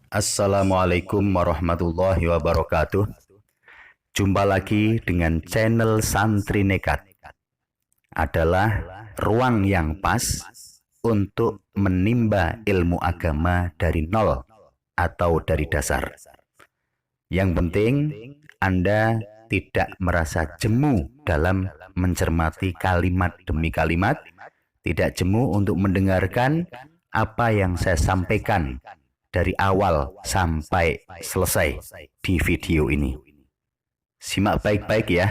Assalamualaikum warahmatullahi wabarakatuh. Jumpa lagi dengan channel Santri Nekat. Adalah ruang yang pas untuk menimba ilmu agama dari nol atau dari dasar. Yang penting Anda tidak merasa jemu dalam mencermati kalimat demi kalimat, tidak jemu untuk mendengarkan apa yang saya sampaikan dari awal sampai selesai di video ini. Simak baik-baik ya.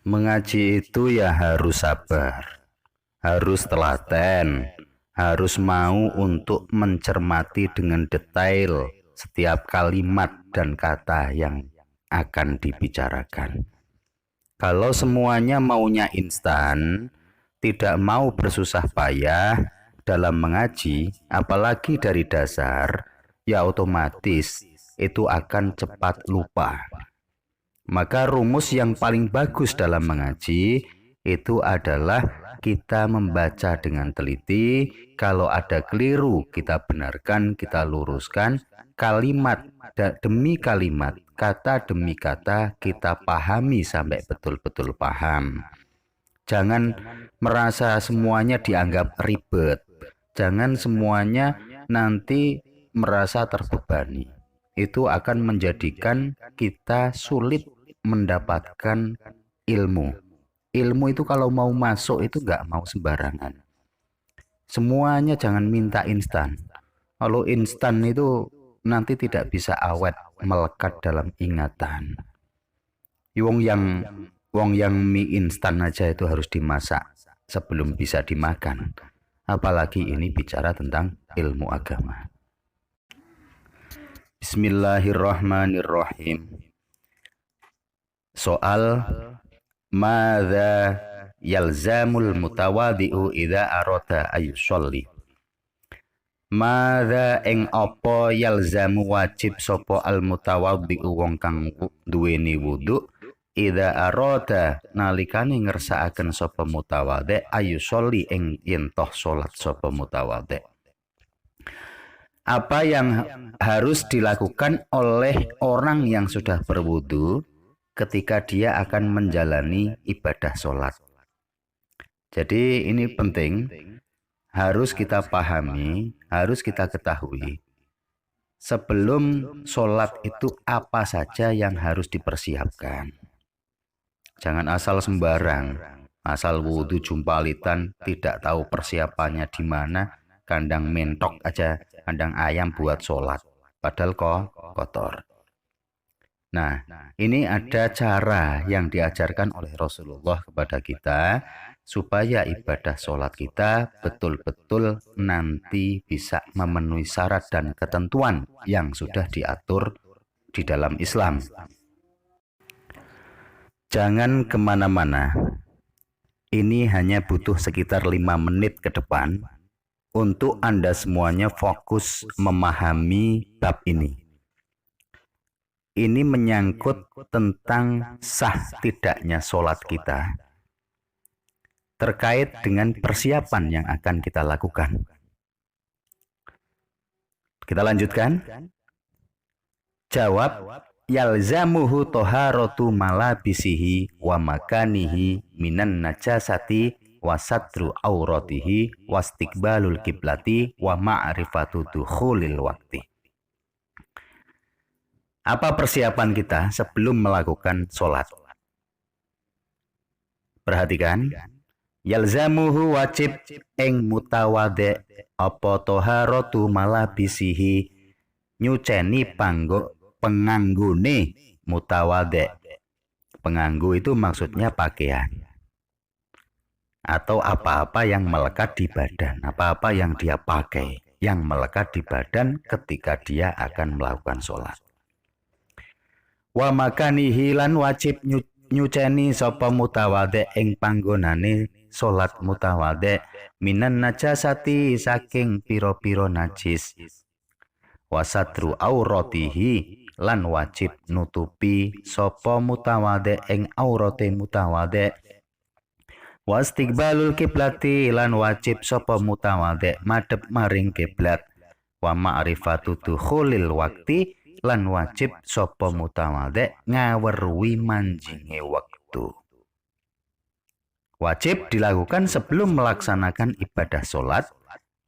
Mengaji itu ya harus sabar, harus telaten, harus mau untuk mencermati dengan detail setiap kalimat dan kata yang akan dibicarakan. Kalau semuanya maunya instan, tidak mau bersusah payah dalam mengaji, apalagi dari dasar, ya otomatis itu akan cepat lupa. Maka rumus yang paling bagus dalam mengaji itu adalah kita membaca dengan teliti. Kalau ada keliru, kita benarkan, kita luruskan. Kalimat demi kalimat, kata demi kata, kita pahami sampai betul-betul paham. Jangan merasa semuanya dianggap ribet. Jangan semuanya nanti merasa terbebani. Itu akan menjadikan kita sulit mendapatkan ilmu. Ilmu itu kalau mau masuk itu nggak mau sembarangan. Semuanya jangan minta instan. Kalau instan itu nanti tidak bisa awet melekat dalam ingatan. Wong yang mie instan aja itu harus dimasak sebelum bisa dimakan. Apalagi ini bicara tentang ilmu agama. Bismillahirrahmanirrahim. Soal madza yalzamul mutawadhi'u idza arada ayusolli. Madza ing apa yalzamu wajib sapa al mutawadhi'u wong kang duweni wudu idza arada nalikane ngersakaken sapa mutawadhi ayusolli ing yen toh salat sapa mutawadhi. Apa yang harus dilakukan oleh orang yang sudah berwudu ketika dia akan menjalani ibadah sholat. Jadi ini penting, harus kita pahami, harus kita ketahui. Sebelum sholat itu apa saja yang harus dipersiapkan. Jangan asal sembarang, asal wudu jumpalitan, tidak tahu persiapannya di mana, kandang mentok aja, kandang ayam buat sholat, padahal kotor. Nah, ini ada cara yang diajarkan oleh Rasulullah kepada kita supaya ibadah sholat kita betul-betul nanti bisa memenuhi syarat dan ketentuan yang sudah diatur di dalam Islam. Jangan kemana-mana. Ini hanya butuh sekitar 5 menit ke depan untuk Anda semuanya fokus memahami bab ini. Ini menyangkut tentang sah tidaknya sholat kita terkait dengan persiapan yang akan kita lakukan. Kita lanjutkan. Jawab, yalzamuhu toharatu malabisihi wa makanihi minan najasati wa satru auratihi wa istiqbalul kiblati wa ma'rifatu dukhulil wakti. Apa persiapan kita sebelum melakukan sholat? Perhatikan. Yalzamuhu wajib ing mutawadhe apa toharatu malabisihi nyuceni penganggone mutawadhe. Penganggu itu maksudnya pakaian atau apa-apa yang melekat di badan, apa-apa yang dia pakai yang melekat di badan ketika dia akan melakukan sholat. Wa makanihi lan wajib nyuceni sapa mutawadhe ing panggonane salat mutawadhe minan najasati saking pira-pira najis. Wa satru auratihi lan wajib nutupi sapa mutawadhe ing aurate mutawadhe. Wa istiqbalul kiblati lan wajib sapa mutawadhe madhep maring kiblat. Wa ma'rifatu dukhulil wakti lan wajib sapa mutawadhi ngaweruhi manjinge waktu. Wajib dilakukan sebelum melaksanakan ibadah sholat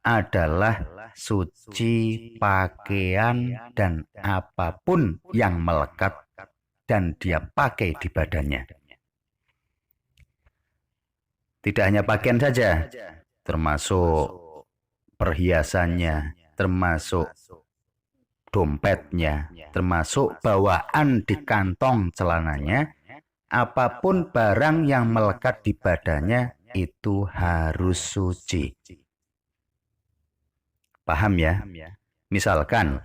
adalah suci pakaian dan apapun yang melekat dan dia pakai di badannya. Tidak hanya pakaian saja, termasuk perhiasannya, termasuk dompetnya, termasuk bawaan di kantong celananya, apapun barang yang melekat di badannya itu harus suci. Paham ya? Misalkan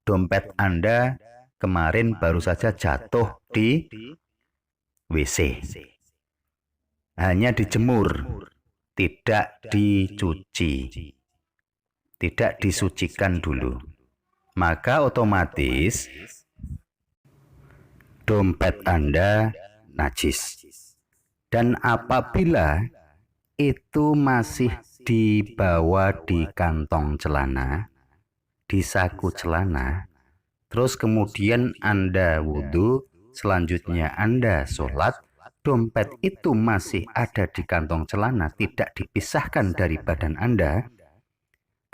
dompet Anda kemarin baru saja jatuh di WC. Hanya dijemur, tidak dicuci, tidak disucikan dulu. Maka otomatis dompet Anda najis. Dan apabila itu masih dibawa di kantong celana, di saku celana, terus kemudian Anda wudhu, selanjutnya Anda sholat, dompet itu masih ada di kantong celana, tidak dipisahkan dari badan Anda,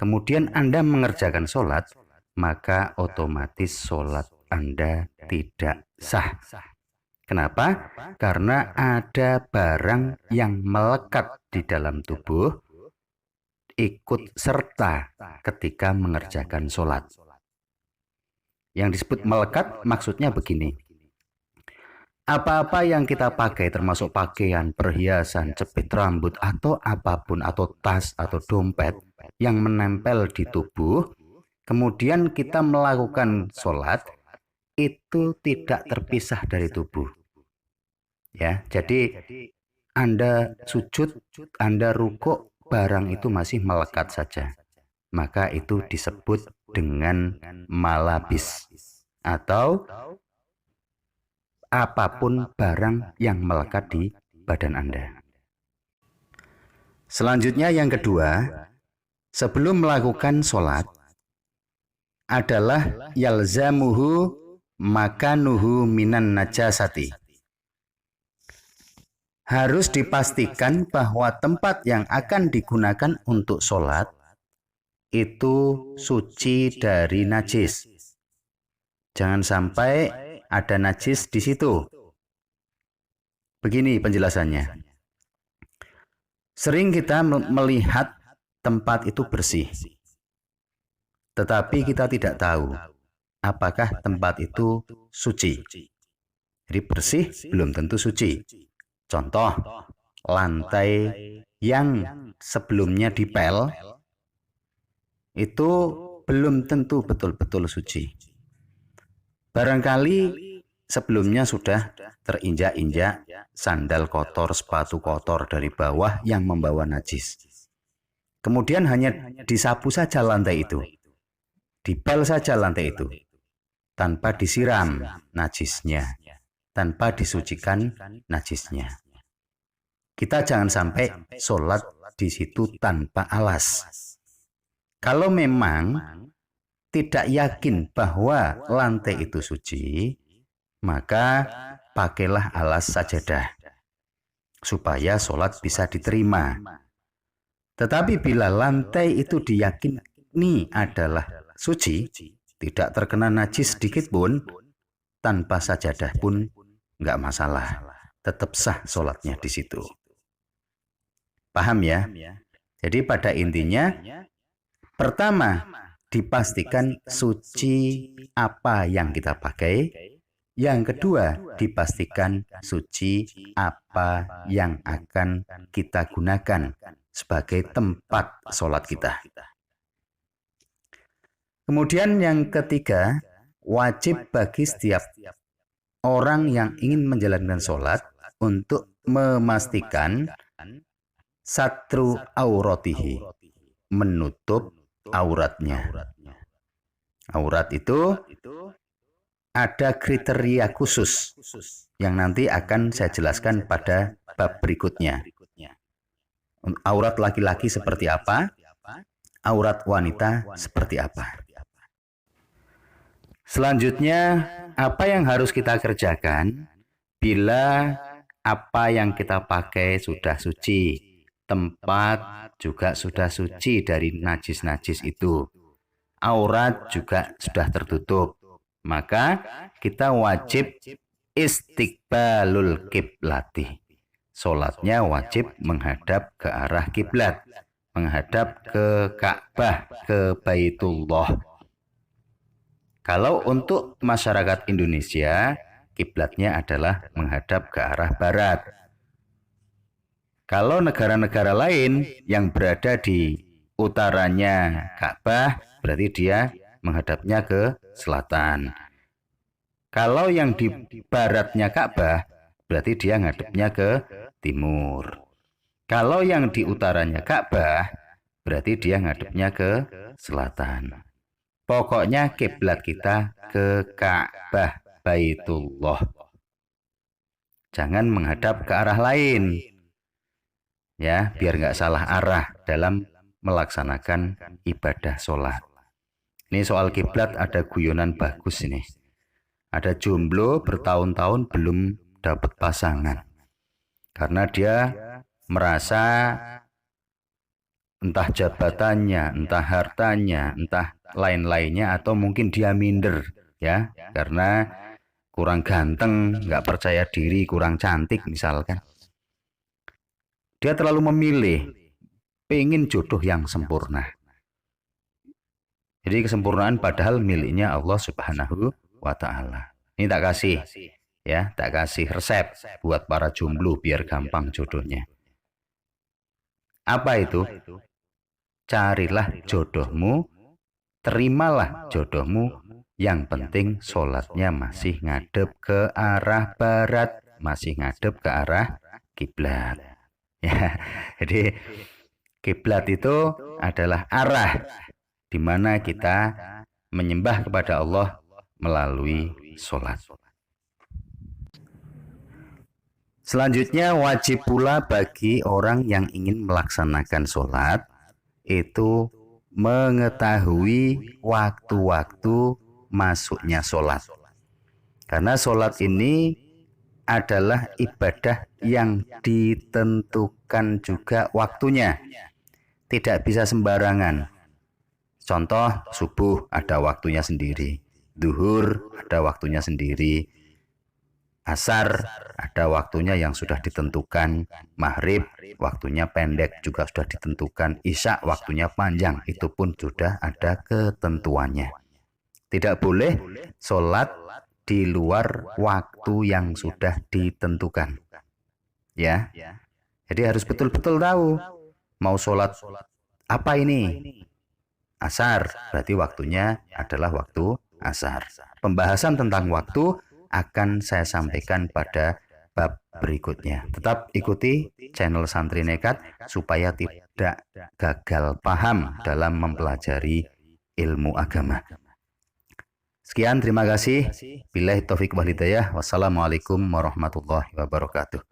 kemudian Anda mengerjakan sholat, maka otomatis sholat Anda tidak sah. Kenapa? Karena ada barang yang melekat di dalam tubuh, ikut serta ketika mengerjakan sholat. Yang disebut melekat maksudnya begini. Apa-apa yang kita pakai termasuk pakaian, perhiasan, jepit rambut atau apapun, atau tas atau dompet yang menempel di tubuh, kemudian kita melakukan sholat, itu tidak terpisah dari tubuh. Ya, jadi Anda sujud, Anda rukuk, barang itu masih melekat saja. Maka itu disebut dengan malabis atau apapun barang yang melekat di badan Anda. Selanjutnya yang kedua, sebelum melakukan sholat adalah yalzamuhu makanuhu minan najasati. Harus dipastikan bahwa tempat yang akan digunakan untuk sholat itu suci dari najis. Jangan sampai ada najis di situ. Begini penjelasannya. Sering kita melihat tempat itu bersih, tetapi kita tidak tahu apakah tempat itu suci. Jadi bersih belum tentu suci. Contoh, lantai yang sebelumnya dipel itu belum tentu betul-betul suci. Barangkali sebelumnya sudah terinjak-injak sandal kotor, sepatu kotor dari bawah yang membawa najis. Kemudian hanya disapu saja lantai itu, dipel saja lantai itu, tanpa disiram najisnya, tanpa disucikan najisnya. Kita jangan sampai sholat di situ tanpa alas. Kalau memang tidak yakin bahwa lantai itu suci, maka pakailah alas sajadah supaya sholat bisa diterima. Tetapi bila lantai itu diyakini adalah suci, tidak terkena najis sedikit pun, tanpa sajadah pun nggak masalah, tetap sah sholatnya di situ. Paham ya? Jadi pada intinya, pertama, dipastikan suci apa yang kita pakai. Yang kedua, dipastikan suci apa yang akan kita gunakan sebagai tempat sholat kita. Kemudian yang ketiga, wajib bagi setiap orang yang ingin menjalankan sholat untuk memastikan satru auratihi, menutup auratnya. Aurat itu ada kriteria khusus yang nanti akan saya jelaskan pada bab berikutnya. Aurat laki-laki seperti apa? aurat wanita seperti apa. Selanjutnya, apa yang harus kita kerjakan bila apa yang kita pakai sudah suci, tempat juga sudah suci dari najis-najis itu, aurat juga sudah tertutup, maka kita wajib istiqbalul kiblati. Sholatnya wajib menghadap ke arah kiblat, menghadap ke Ka'bah, ke Baitullah. Kalau untuk masyarakat Indonesia, kiblatnya adalah menghadap ke arah barat. Kalau negara-negara lain yang berada di utaranya Ka'bah, berarti dia menghadapnya ke selatan. Kalau yang di baratnya Ka'bah, berarti dia menghadapnya ke timur. Kalau yang di utaranya Ka'bah, berarti dia menghadapnya ke selatan. Pokoknya kiblat kita ke Ka'bah, Baitullah. Jangan menghadap ke arah lain. Ya, biar nggak salah arah dalam melaksanakan ibadah sholat. Ini soal kiblat ada guyonan bagus ini. Ada jomblo bertahun-tahun belum dapat pasangan. Karena dia merasa entah jabatannya, entah hartanya, entah lain-lainnya, atau mungkin dia minder ya karena kurang ganteng, nggak percaya diri, kurang cantik misalkan. Dia terlalu memilih, pengen jodoh yang sempurna. Jadi kesempurnaan padahal miliknya Allah Subhanahu wa Ta'ala. Ini tak kasih ya, tak kasih resep buat para jomblo biar gampang jodohnya. Apa itu? Carilah jodohmu, terimalah jodohmu, yang penting sholatnya masih ngadep ke arah barat, masih ngadep ke arah kiblat. Ya, jadi kiblat itu adalah arah di mana kita menyembah kepada Allah melalui sholat. Selanjutnya, wajib pula bagi orang yang ingin melaksanakan sholat itu mengetahui waktu-waktu masuknya sholat. Karena sholat ini adalah ibadah yang ditentukan juga waktunya. Tidak bisa sembarangan. Contoh, subuh ada waktunya sendiri, zuhur ada waktunya sendiri, asar ada waktunya yang sudah ditentukan, maghrib waktunya pendek juga sudah ditentukan, isya waktunya panjang, itu pun sudah ada ketentuannya. Tidak boleh sholat di luar waktu yang sudah ditentukan. Ya, jadi harus betul-betul tahu mau sholat apa ini. Asar, berarti waktunya adalah waktu asar. Pembahasan tentang waktu akan saya sampaikan pada bab berikutnya. Tetap ikuti channel Santri Nekat supaya tidak gagal paham dalam mempelajari ilmu agama. Sekian, terima kasih. Billahi taufiq wal hidayah. Wassalamualaikum warahmatullahi wabarakatuh.